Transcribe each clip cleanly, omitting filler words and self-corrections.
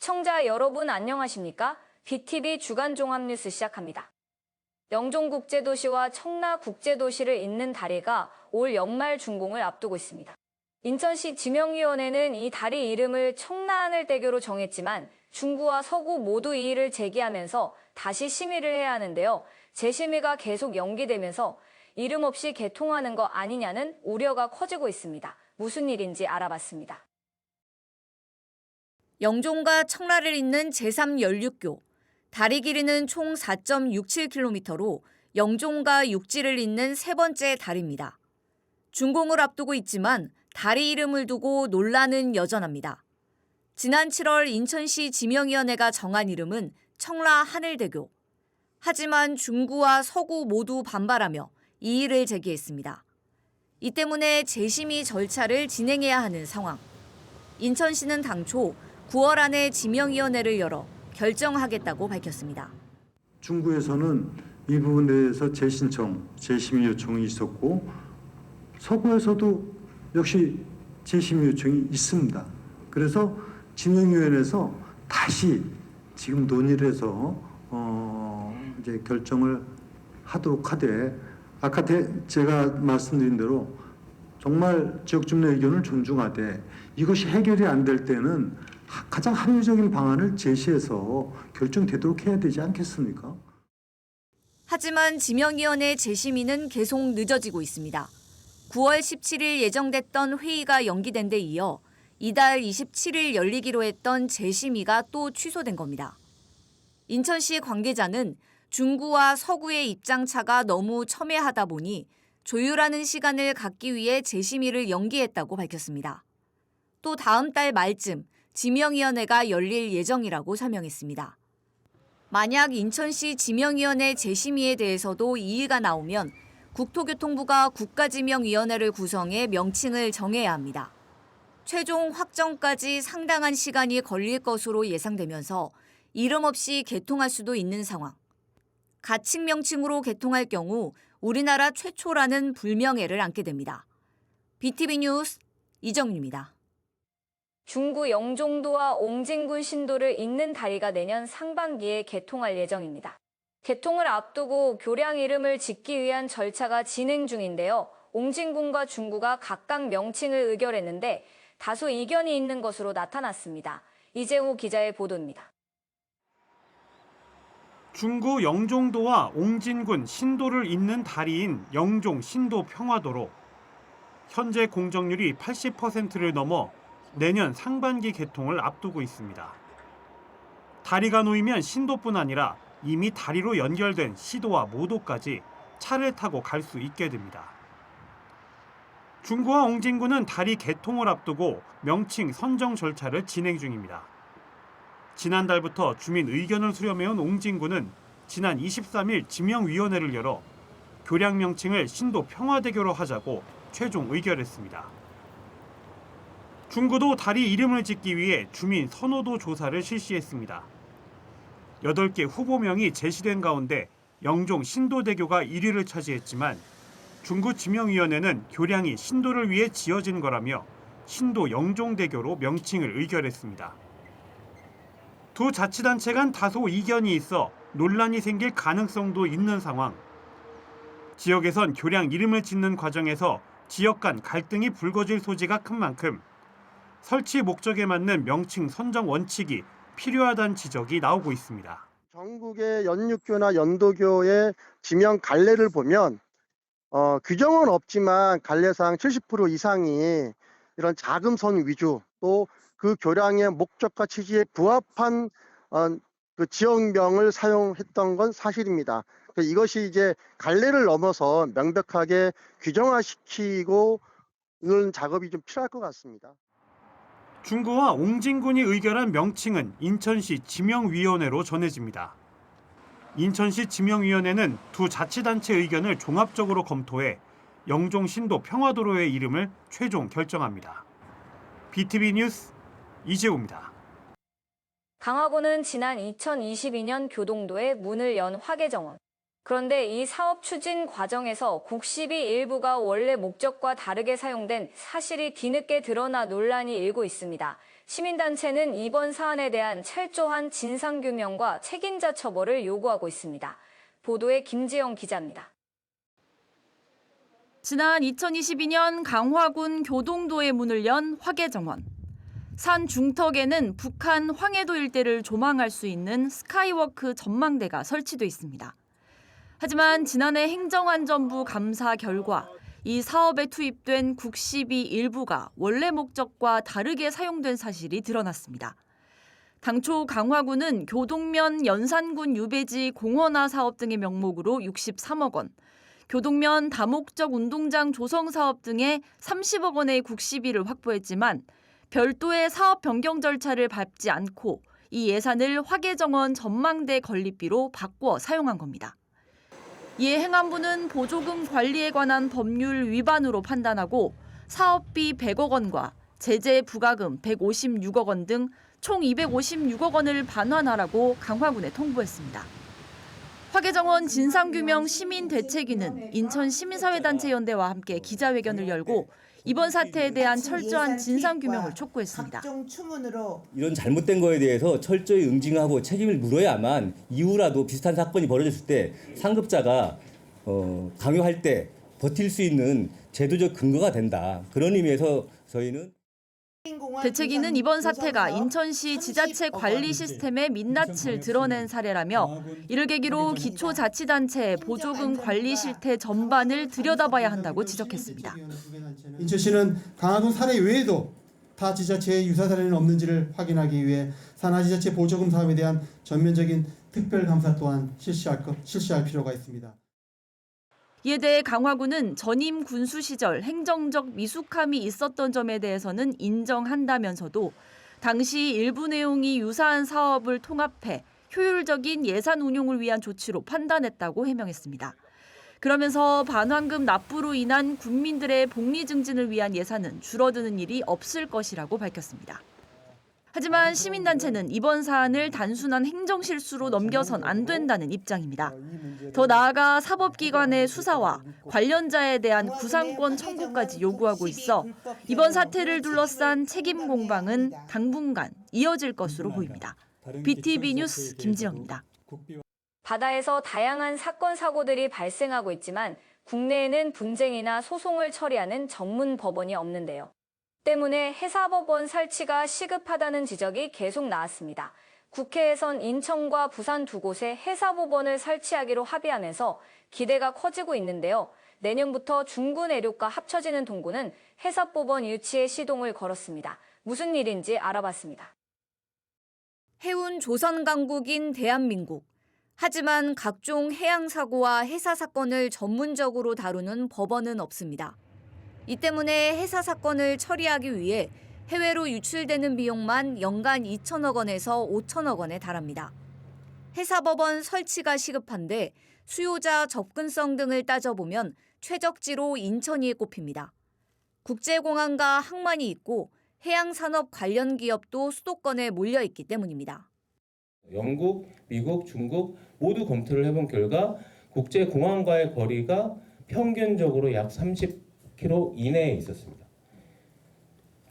시청자 여러분 안녕하십니까? BTV 주간 종합뉴스 시작합니다. 영종국제도시와 청라국제도시를 잇는 다리가 올 연말 준공을 앞두고 있습니다. 인천시 지명위원회는 이 다리 이름을 청라하늘대교로 정했지만 중구와 서구 모두 이의를 제기하면서 다시 심의를 해야 하는데요. 재심의가 계속 연기되면서 이름 없이 개통하는 거 아니냐는 우려가 커지고 있습니다. 무슨 일인지 알아봤습니다. 영종과 청라를 잇는 제3연륙교. 다리 길이는 총 4.67km로 영종과 육지를 잇는 세 번째 다리입니다. 준공을 앞두고 있지만 다리 이름을 두고 논란은 여전합니다. 지난 7월 인천시 지명위원회가 정한 이름은 청라하늘대교. 하지만 중구와 서구 모두 반발하며 이의를 제기했습니다. 이 때문에 재심의 절차를 진행해야 하는 상황. 인천시는 당초 9월 안에 지명위원회를 열어 결정하겠다고 밝혔습니다. 중구에서는 이 부분에 대해서 재신청, 재심의 요청이 있었고 서구에서도 역시 재심의 요청이 있습니다. 그래서 지명위원회에서 다시 지금 논의를 해서 이제 결정을 하도록 하되 아까 제가 말씀드린 대로 정말 지역 주민의 의견을 존중하되 이것이 해결이 안 될 때는 가장 합리적인 방안을 제시해서 결정되도록 해야 되지 않겠습니까? 하지만 지명위원회 재심의는 계속 늦어지고 있습니다. 9월 17일 예정됐던 회의가 연기된 데 이어 이달 27일 열리기로 했던 재심의가 또 취소된 겁니다. 인천시 관계자는 중구와 서구의 입장차가 너무 첨예하다 보니 조율하는 시간을 갖기 위해 재심의를 연기했다고 밝혔습니다. 또 다음 달 말쯤 지명위원회가 열릴 예정이라고 설명했습니다. 만약 인천시 지명위원회 재심의에 대해서도 이의가 나오면 국토교통부가 국가지명위원회를 구성해 명칭을 정해야 합니다. 최종 확정까지 상당한 시간이 걸릴 것으로 예상되면서 이름 없이 개통할 수도 있는 상황. 가칭 명칭으로 개통할 경우 우리나라 최초라는 불명예를 안게 됩니다. BTV 뉴스 이정윤입니다. 중구 영종도와 옹진군 신도를 잇는 다리가 내년 상반기에 개통할 예정입니다. 개통을 앞두고 교량 이름을 짓기 위한 절차가 진행 중인데요. 옹진군과 중구가 각각 명칭을 의결했는데 다소 이견이 있는 것으로 나타났습니다. 이재호 기자의 보도입니다. 중구 영종도와 옹진군 신도를 잇는 다리인 영종 신도 평화도로 현재 공정률이 80%를 넘어 내년 상반기 개통을 앞두고 있습니다. 다리가 놓이면 신도뿐 아니라 이미 다리로 연결된 시도와 모도까지 차를 타고 갈 수 있게 됩니다. 중구와 옹진군은 다리 개통을 앞두고 명칭 선정 절차를 진행 중입니다. 지난달부터 주민 의견을 수렴해온 옹진군은 지난 23일 지명위원회를 열어 교량 명칭을 신도 평화대교로 하자고 최종 의결했습니다. 중구도 다리 이름을 짓기 위해 주민 선호도 조사를 실시했습니다. 8개 후보명이 제시된 가운데 영종 신도대교가 1위를 차지했지만 중구 지명위원회는 교량이 신도를 위해 지어진 거라며 신도 영종대교로 명칭을 의결했습니다. 두 자치단체 간 다소 이견이 있어 논란이 생길 가능성도 있는 상황. 지역에선 교량 이름을 짓는 과정에서 지역 간 갈등이 불거질 소지가 큰 만큼 설치 목적에 맞는 명칭 선정 원칙이 필요하다는 지적이 나오고 있습니다. 전국의 연육교나 연도교의 지명 갈래를 보면 규정은 없지만 갈래상 70% 이상이 이런 자금선 위주 또 그 교량의 목적과 취지에 부합한 그 지역명을 사용했던 건 사실입니다. 이것이 이제 갈래를 넘어서 명백하게 규정화시키고 이런 작업이 좀 필요할 것 같습니다. 중구와 옹진군이 의결한 명칭은 인천시 지명위원회로 전해집니다. 인천시 지명위원회는 두 자치단체 의견을 종합적으로 검토해 영종 신도 평화도로의 이름을 최종 결정합니다. BTV 뉴스 이재호입니다. 강화군은 지난 2022년 교동도에 문을 연 화개정원. 그런데 이 사업 추진 과정에서 곡식이 일부가 원래 목적과 다르게 사용된 사실이 뒤늦게 드러나 논란이 일고 있습니다. 시민단체는 이번 사안에 대한 철저한 진상규명과 책임자 처벌을 요구하고 있습니다. 보도에 김지영 기자입니다. 지난 2022년 강화군 교동도에 문을 연 화계정원. 산 중턱에는 북한 황해도 일대를 조망할 수 있는 스카이워크 전망대가 설치돼 있습니다. 하지만 지난해 행정안전부 감사 결과 이 사업에 투입된 국시비 일부가 원래 목적과 다르게 사용된 사실이 드러났습니다. 당초 강화군은 교동면 연산군 유배지 공원화 사업 등의 명목으로 63억 원, 교동면 다목적 운동장 조성 사업 등의 30억 원의 국시비를 확보했지만 별도의 사업 변경 절차를 밟지 않고 이 예산을 화계정원 전망대 건립비로 바꿔 사용한 겁니다. 이에 행안부는 보조금 관리에 관한 법률 위반으로 판단하고 사업비 100억 원과 제재 부과금 156억 원 등 총 256억 원을 반환하라고 강화군에 통보했습니다. 화계정원 진상규명 시민대책위는 인천시민사회단체연대와 함께 기자회견을 열고 이번 사태에 대한 철저한 진상규명을 촉구했습니다. 이런 잘못된 거에 대해서 철저히 응징하고 책임을 물어야만 이후라도 비슷한 사건이 벌어졌을 때 상급자가 강요할 때 버틸 수 있는 제도적 근거가 된다. 그런 의미에서 저희는 대책위는 이번 사태가 인천시 지자체 관리 시스템의 민낯을 드러낸 사례라며 이를 계기로 기초자치단체의 보조금 관리 실태 전반을 들여다봐야 한다고 지적했습니다. 인천시는 강화군 사례 외에도 타 지자체의 유사 사례는 없는지를 확인하기 위해 산하지자체 보조금 사업에 대한 전면적인 특별감사 또한 실시할 필요가 있습니다. 이에 대해 강화군은 전임 군수 시절 행정적 미숙함이 있었던 점에 대해서는 인정한다면서도 당시 일부 내용이 유사한 사업을 통합해 효율적인 예산 운용을 위한 조치로 판단했다고 해명했습니다. 그러면서 반환금 납부로 인한 국민들의 복리 증진을 위한 예산은 줄어드는 일이 없을 것이라고 밝혔습니다. 하지만 시민단체는 이번 사안을 단순한 행정실수로 넘겨선 안 된다는 입장입니다. 더 나아가 사법기관의 수사와 관련자에 대한 구상권 청구까지 요구하고 있어 이번 사태를 둘러싼 책임 공방은 당분간 이어질 것으로 보입니다. BTV 뉴스 김지영입니다. 바다에서 다양한 사건, 사고들이 발생하고 있지만 국내에는 분쟁이나 소송을 처리하는 전문 법원이 없는데요. 때문에 해사법원 설치가 시급하다는 지적이 계속 나왔습니다. 국회에선 인천과 부산 두 곳에 해사법원을 설치하기로 합의하면서 기대가 커지고 있는데요. 내년부터 중구 내륙과 합쳐지는 동구는 해사법원 유치에 시동을 걸었습니다. 무슨 일인지 알아봤습니다. 해운 조선 강국인 대한민국. 하지만 각종 해양 사고와 해사 사건을 전문적으로 다루는 법원은 없습니다. 이 때문에 해사 사건을 처리하기 위해 해외로 유출되는 비용만 연간 2천억 원에서 5천억 원에 달합니다. 해사법원 설치가 시급한데 수요자 접근성 등을 따져보면 최적지로 인천이 꼽힙니다. 국제공항과 항만이 있고 해양산업 관련 기업도 수도권에 몰려있기 때문입니다. 영국, 미국, 중국 모두 검토를 해본 결과 국제공항과의 거리가 평균적으로 약 30km 이내에 있었습니다.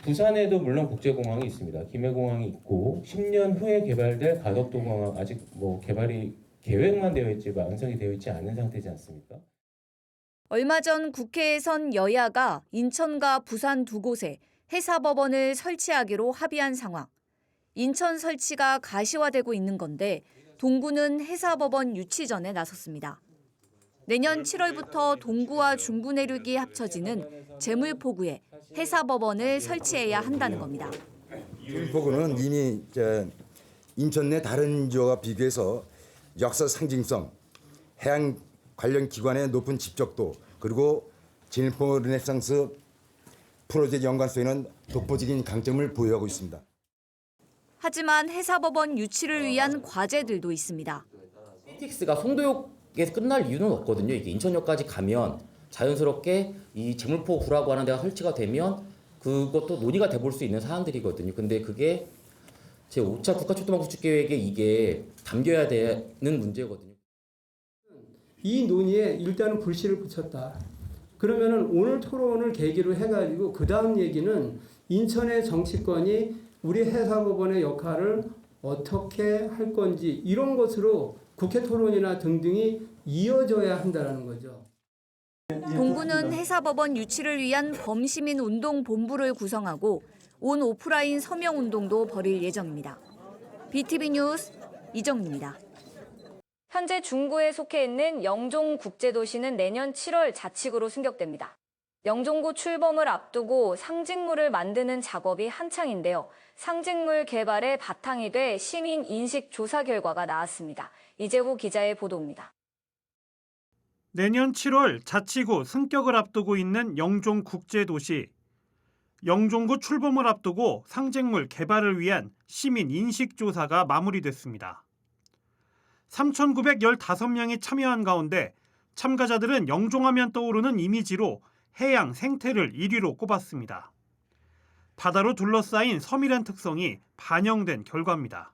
부산에도 물론 국제공항이 있습니다. 김해공항이 있고 10년 후에 개발될 가덕도공항 아직 개발이 계획만 되어 있지 완성이 되어 있지 않은 상태지 않습니까? 얼마 전 국회에선 여야가 인천과 부산 두 곳에 해사법원을 설치하기로 합의한 상황. 인천 설치가 가시화되고 있는 건데 동구는 해사법원 유치전에 나섰습니다. 내년 7월부터 동구와 중구 내륙이 합쳐지는 제물포구에 해사법원을 설치해야 한다는 겁니다. 제물포구는 이미 인천 내 다른 지역과 비교해서 역사 상징성, 해양 관련 기관의 높은 집적도 그리고 제물포 르네상스 프로젝트 연관성에는 독보적인 강점을 보유하고 있습니다. 하지만 해사법원 유치를 위한 과제들도 있습니다. KTX가 송도역에서 끝날 이유는 없거든요. 이게 인천역까지 가면 자연스럽게 이 제물포구라고 하는 데가 설치가 되면 그것도 논의가 돼볼 수 있는 사안들이거든요. 근데 그게 제5차 국가초토망구축계획에 이게 담겨야 되는 문제거든요. 이 논의에 일단은 불씨를 붙였다. 그러면은 오늘 토론을 계기로 해가지고 그 다음 얘기는 인천의 정치권이 우리 해사법원의 역할을 어떻게 할 건지 이런 것으로 국회 토론이나 등등이 이어져야 한다는 거죠. 동구는 해사법원 유치를 위한 범시민 운동 본부를 구성하고 온 오프라인 서명 운동도 벌일 예정입니다. BTV 뉴스 이정입니다. 현재 중구에 속해 있는 영종국제도시는 내년 7월 자치구로 승격됩니다. 영종구 출범을 앞두고 상징물을 만드는 작업이 한창인데요. 상징물 개발의 바탕이 돼 시민 인식 조사 결과가 나왔습니다. 이재호 기자의 보도입니다. 내년 7월 자치구 승격을 앞두고 있는 영종국제도시. 영종구 출범을 앞두고 상징물 개발을 위한 시민 인식 조사가 마무리됐습니다. 3,915명이 참여한 가운데 참가자들은 영종하면 떠오르는 이미지로 해양 생태를 1위로 꼽았습니다. 바다로 둘러싸인 섬이란 특성이 반영된 결과입니다.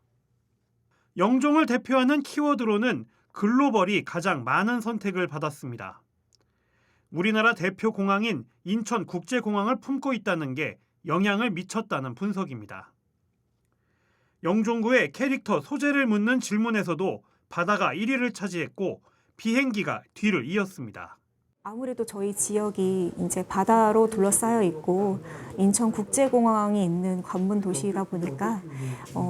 영종을 대표하는 키워드로는 글로벌이 가장 많은 선택을 받았습니다. 우리나라 대표 공항인 인천국제공항을 품고 있다는 게 영향을 미쳤다는 분석입니다. 영종구의 캐릭터 소재를 묻는 질문에서도 바다가 1위를 차지했고 비행기가 뒤를 이었습니다. 아무래도 저희 지역이 이제 바다로 둘러싸여 있고 인천국제공항이 있는 관문 도시이다 보니까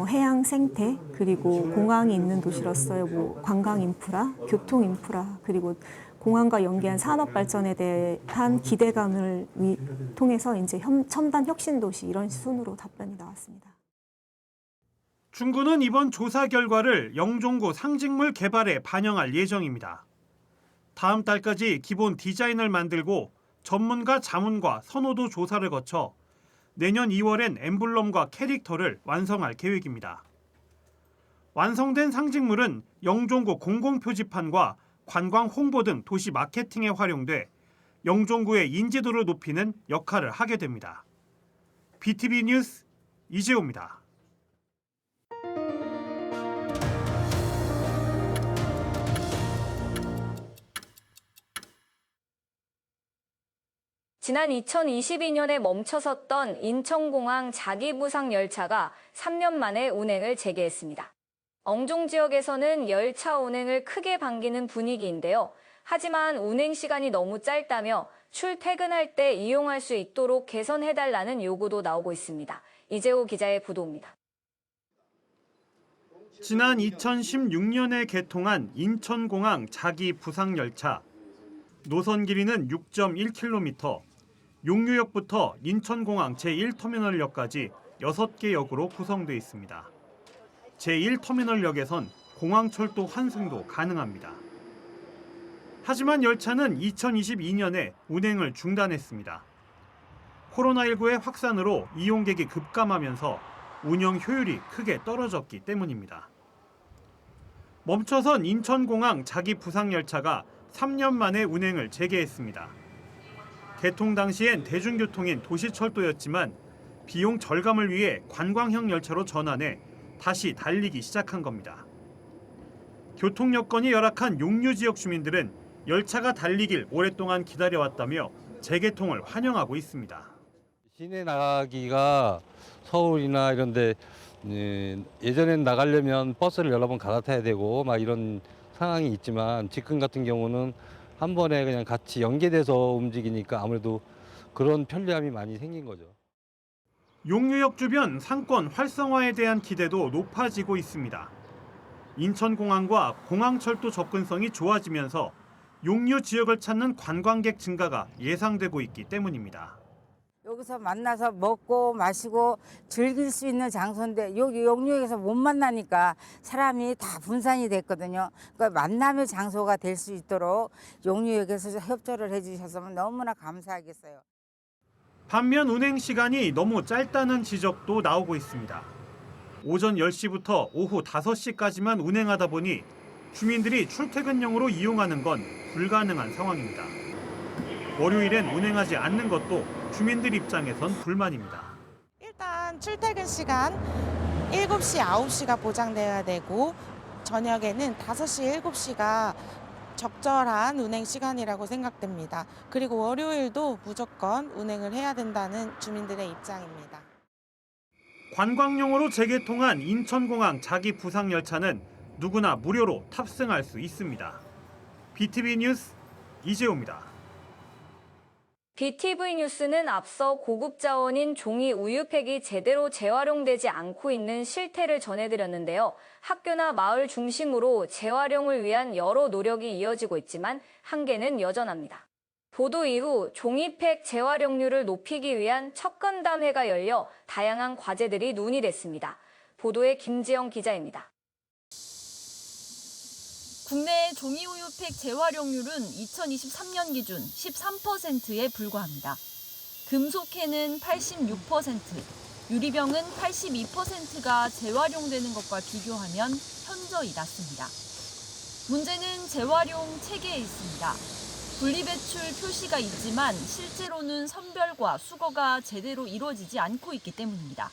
해양 생태 그리고 공항이 있는 도시로서의 관광 인프라, 교통 인프라 그리고 공항과 연계한 산업 발전에 대한 기대감을 통해서 이제 첨단 혁신 도시 이런 순으로 답변이 나왔습니다. 중구는 이번 조사 결과를 영종구 상징물 개발에 반영할 예정입니다. 다음 달까지 기본 디자인을 만들고 전문가 자문과 선호도 조사를 거쳐 내년 2월엔 엠블럼과 캐릭터를 완성할 계획입니다. 완성된 상징물은 영종구 공공표지판과 관광 홍보 등 도시 마케팅에 활용돼 영종구의 인지도를 높이는 역할을 하게 됩니다. BTV 뉴스 이재호입니다. 지난 2022년에 멈춰섰던 인천공항 자기부상 열차가 3년 만에 운행을 재개했습니다. 영종 지역에서는 열차 운행을 크게 반기는 분위기인데요. 하지만 운행 시간이 너무 짧다며 출퇴근할 때 이용할 수 있도록 개선해달라는 요구도 나오고 있습니다. 이재호 기자의 보도입니다. 지난 2016년에 개통한 인천공항 자기부상 열차. 노선 길이는 6.1km, 용유역부터 인천공항 제1터미널역까지 6개 역으로 구성되어 있습니다. 제1터미널역에선 공항철도 환승도 가능합니다. 하지만 열차는 2022년에 운행을 중단했습니다. 코로나19의 확산으로 이용객이 급감하면서 운영 효율이 크게 떨어졌기 때문입니다. 멈춰선 인천공항 자기부상열차가 3년 만에 운행을 재개했습니다. 개통 당시엔 대중교통인 도시철도였지만 비용 절감을 위해 관광형 열차로 전환해 다시 달리기 시작한 겁니다. 교통 여건이 열악한 용유 지역 주민들은 열차가 달리길 오랫동안 기다려왔다며 재개통을 환영하고 있습니다. 시내 나가기가 서울이나 이런 데 예전엔 나가려면 버스를 여러 번 갈아타야 되고 막 이런 상황이 있지만 지금 같은 경우는 한 번에 그냥 같이 연계돼서 움직이니까 아무래도 그런 편리함이 많이 생긴 거죠. 용유역 주변 상권 활성화에 대한 기대도 높아지고 있습니다. 인천공항과 공항철도 접근성이 좋아지면서 용유 지역을 찾는 관광객 증가가 예상되고 있기 때문입니다. 여기서 만나서 먹고 마시고 즐길 수 있는 장소인데 여기 용유역에서 못 만나니까 사람이 다 분산이 됐거든요. 그러니까 만남의 장소가 될 수 있도록 용유역에서 협조를 해주셔서 너무나 감사하겠어요. 반면 운행 시간이 너무 짧다는 지적도 나오고 있습니다. 오전 10시부터 오후 5시까지만 운행하다 보니 주민들이 출퇴근용으로 이용하는 건 불가능한 상황입니다. 월요일엔 운행하지 않는 것도 주민들 입장에선 불만입니다. 일단 출퇴근 시간 7시, 9시가 보장돼야 되고 저녁에는 5시, 7시가 적절한 운행 시간이라고 생각됩니다. 그리고 월요일도 무조건 운행을 해야 된다는 주민들의 입장입니다. 관광용으로 재개통한 인천공항 자기 부상 열차는 누구나 무료로 탑승할 수 있습니다. BTV 뉴스 이재호입니다. BTV 뉴스는 앞서 고급 자원인 종이 우유팩이 제대로 재활용되지 않고 있는 실태를 전해드렸는데요. 학교나 마을 중심으로 재활용을 위한 여러 노력이 이어지고 있지만 한계는 여전합니다. 보도 이후 종이팩 재활용률을 높이기 위한 척간담회가 열려 다양한 과제들이 논의됐습니다. 보도에 김지영 기자입니다. 국내 종이우유팩 재활용률은 2023년 기준 13%에 불과합니다. 금속캔은 86%, 유리병은 82%가 재활용되는 것과 비교하면 현저히 낮습니다. 문제는 재활용 체계에 있습니다. 분리배출 표시가 있지만 실제로는 선별과 수거가 제대로 이루어지지 않고 있기 때문입니다.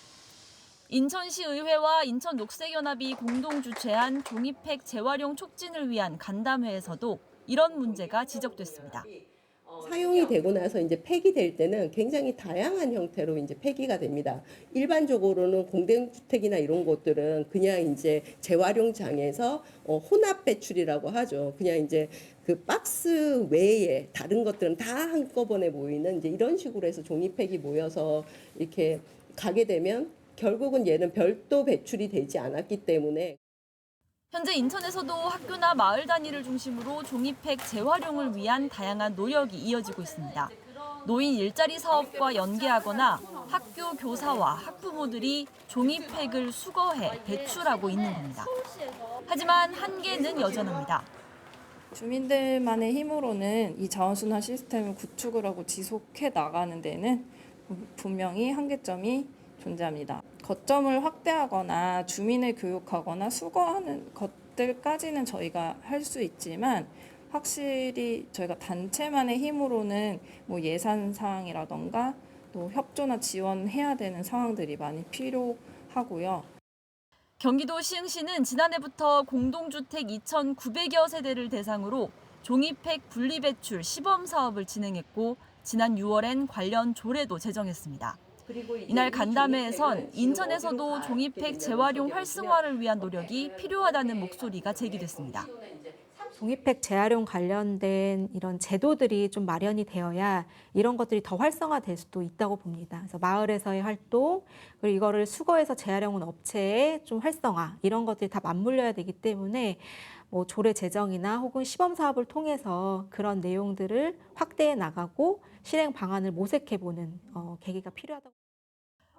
인천시의회와 인천녹색연합이 공동 주최한 종이팩 재활용 촉진을 위한 간담회에서도 이런 문제가 지적됐습니다. 사용이 되고 나서 이제 폐기될 때는 굉장히 다양한 형태로 이제 폐기가 됩니다. 일반적으로는 공동주택이나 이런 곳들은 그냥 이제 재활용장에서 혼합 배출이라고 하죠. 그냥 이제 그 박스 외에 다른 것들은 다 한꺼번에 모이는 이제 이런 식으로 해서 종이팩이 모여서 이렇게 가게 되면 결국은 얘는 별도 배출이 되지 않았기 때문에 현재 인천에서도 학교나 마을 단위를 중심으로 종이팩 재활용을 위한 다양한 노력이 이어지고 있습니다. 노인 일자리 사업과 연계하거나 학교 교사와 학부모들이 종이팩을 수거해 배출하고 있는 겁니다. 하지만 한계는 여전합니다. 주민들만의 힘으로는 이 자원순환 시스템을 구축을 하고 지속해 나가는 데는 분명히 한계점이 존재합니다. 거점을 확대하거나 주민을 교육하거나 수거하는 것들까지는 저희가 할 수 있지만 확실히 저희가 단체만의 힘으로는 뭐 예산 사항이라던가 또 협조나 지원해야 되는 상황들이 많이 필요하고요. 경기도 시흥시는 지난해부터 공동주택 2,900여 세대를 대상으로 종이팩 분리배출 시범 사업을 진행했고 지난 6월엔 관련 조례도 제정했습니다. 이날 간담회에선 인천에서도 종이팩 재활용 활성화를 위한 노력이 필요하다는 목소리가 제기됐습니다. 종이팩 재활용 관련된 이런 제도들이 좀 마련이 되어야 이런 것들이 더 활성화될 수도 있다고 봅니다. 그래서 마을에서의 활동, 그리고 이거를 수거해서 재활용한 업체의 좀 활성화, 이런 것들이 다 맞물려야 되기 때문에 뭐 조례 제정이나 혹은 시범 사업을 통해서 그런 내용들을 확대해 나가고 실행 방안을 모색해보는 계기가 필요하다고.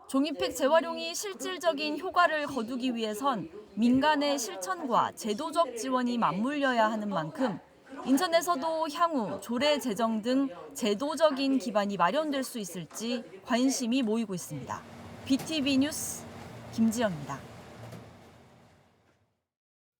종이팩 재활용이 실질적인 효과를 거두기 위해선 민간의 실천과 제도적 지원이 맞물려야 하는 만큼 인천에서도 향후 조례 제정 등 제도적인 기반이 마련될 수 있을지 관심이 모이고 있습니다. BTV 뉴스 김지영입니다.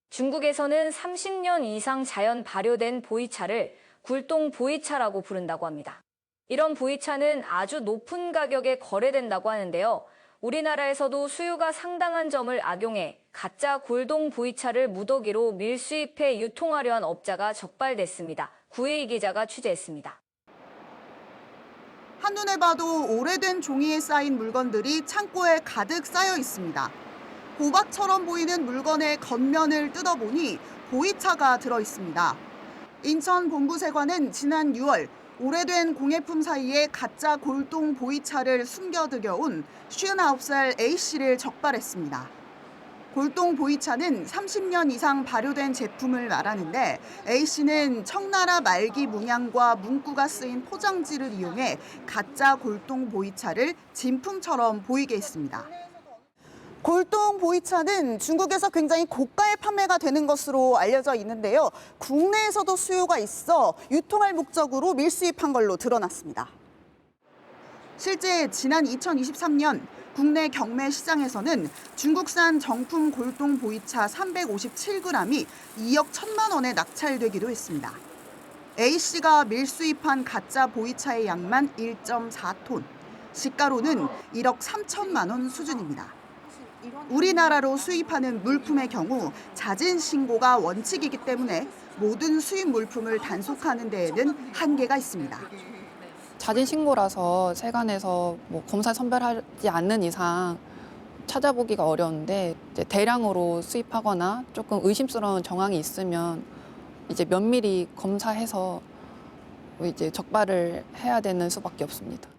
중국에서는 30년 이상 자연 발효된 보이차를 굴동 보이차라고 부른다고 합니다. 이런 보이차는 아주 높은 가격에 거래된다고 하는데요. 우리나라에서도 수요가 상당한 점을 악용해 가짜 굴동 보이차를 무더기로 밀수입해 유통하려 한 업자가 적발됐습니다. 구혜희 기자가 취재했습니다. 한눈에 봐도 오래된 종이에 쌓인 물건들이 창고에 가득 쌓여 있습니다. 호박처럼 보이는 물건의 겉면을 뜯어보니 보이차가 들어있습니다. 인천 본부세관은 지난 6월 오래된 공예품 사이에 가짜 골동 보이차를 숨겨들여온 59살 A씨를 적발했습니다. 골동 보이차는 30년 이상 발효된 제품을 말하는데 A씨는 청나라 말기 문양과 문구가 쓰인 포장지를 이용해 가짜 골동 보이차를 진품처럼 보이게 했습니다. 골동 보이차는 중국에서 굉장히 고가에 판매가 되는 것으로 알려져 있는데요. 국내에서도 수요가 있어 유통할 목적으로 밀수입한 걸로 드러났습니다. 실제 지난 2023년 국내 경매 시장에서는 중국산 정품 골동 보이차 357g이 2억 1천만 원에 낙찰되기도 했습니다. A씨가 밀수입한 가짜 보이차의 양만 1.4톤, 시가로는 1억 3천만 원 수준입니다. 우리나라로 수입하는 물품의 경우 자진 신고가 원칙이기 때문에 모든 수입 물품을 단속하는 데에는 한계가 있습니다. 자진 신고라서 세관에서 검사 선별하지 않는 이상 찾아보기가 어려운데 이제 대량으로 수입하거나 조금 의심스러운 정황이 있으면 이제 면밀히 검사해서 이제 적발을 해야 되는 수밖에 없습니다.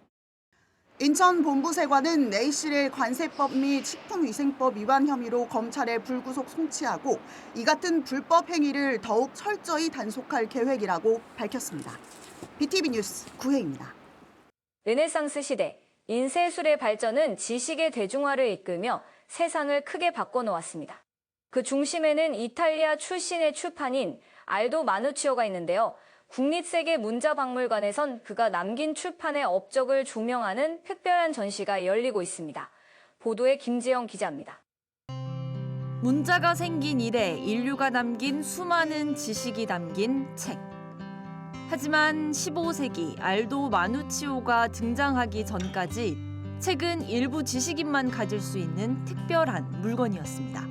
인천 본부세관은 A씨를 관세법 및 식품위생법 위반 혐의로 검찰에 불구속 송치하고 이 같은 불법 행위를 더욱 철저히 단속할 계획이라고 밝혔습니다. BTV 뉴스 구혜입니다. 르네상스 시대, 인쇄술의 발전은 지식의 대중화를 이끌며 세상을 크게 바꿔놓았습니다. 그 중심에는 이탈리아 출신의 출판인 알도 마누치오가 있는데요. 국립세계문자박물관에선 그가 남긴 출판의 업적을 조명하는 특별한 전시가 열리고 있습니다. 보도에 김지영 기자입니다. 문자가 생긴 이래 인류가 남긴 수많은 지식이 담긴 책. 하지만 15세기 알도 마누치오가 등장하기 전까지 책은 일부 지식인만 가질 수 있는 특별한 물건이었습니다.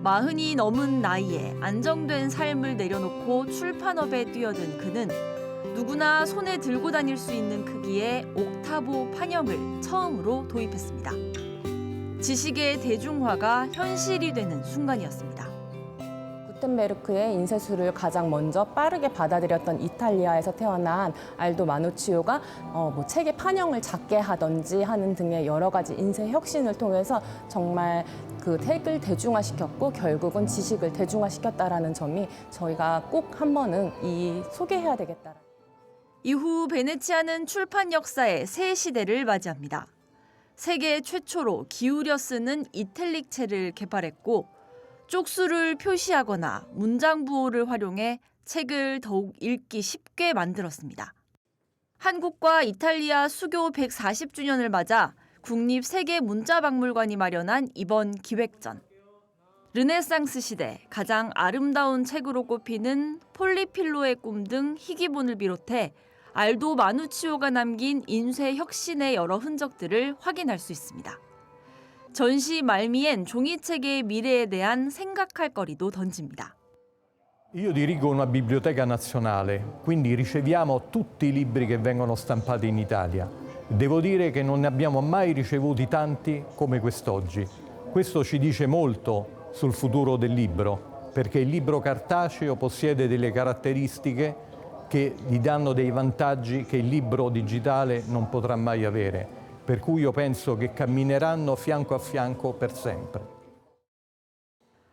40이 넘은 나이에 안정된 삶을 내려놓고 출판업에 뛰어든 그는 누구나 손에 들고 다닐 수 있는 크기의 옥타보 판형을 처음으로 도입했습니다. 지식의 대중화가 현실이 되는 순간이었습니다. 구텐베르크의 인쇄술을 가장 먼저 빠르게 받아들였던 이탈리아에서 태어난 알도 마누치오가 책의 판형을 작게 하든지 하는 등의 여러 가지 인쇄 혁신을 통해서 정말 그 책을 대중화시켰고 결국은 지식을 대중화시켰다라는 점이 저희가 꼭 한 번은 소개해야 되겠다. 이후 베네치아는 출판 역사의 새 시대를 맞이합니다. 세계 최초로 기울여 쓰는 이탈릭 체를 개발했고 쪽수를 표시하거나 문장 부호를 활용해 책을 더욱 읽기 쉽게 만들었습니다. 한국과 이탈리아 수교 140주년을 맞아 국립세계문자박물관이 마련한 이번 기획전. 르네상스 시대 가장 아름다운 책으로 꼽히는 폴리필로의 꿈 등 희귀본을 비롯해 알도 마누치오가 남긴 인쇄 혁신의 여러 흔적들을 확인할 수 있습니다. 전시 말미엔 종이책의 미래에 대한 생각할 거리도 던집니다. Io dirigo una biblioteca nazionale, quindi riceviamo tutti i libri che vengono stampati in Italia. Devo dire che non ne abbiamo mai ricevuti tanti come quest'oggi. Questo ci dice molto sul futuro del libro, perché il libro cartaceo possiede delle caratteristiche che gli danno dei vantaggi che il libro digitale non potrà mai avere. Per cui io penso che cammineranno fianco a fianco per sempre.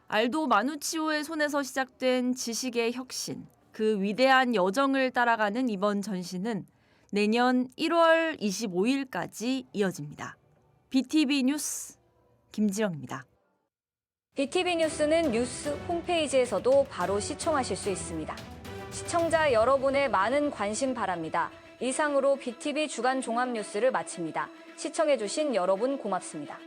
알도 마누치오의 손에서 시작된 지식의 혁신, 그 위대한 여정을 따라가는 이번 전시는 내년 1월 25일까지 이어집니다. BTV 뉴스 김지영입니다. BTV 뉴스는 뉴스 홈페이지에서도 바로 시청하실 수 있습니다. 시청자 여러분의 많은 관심 바랍니다. 이상으로 BTV 주간 종합 뉴스를 마칩니다. 시청해주신 여러분 고맙습니다.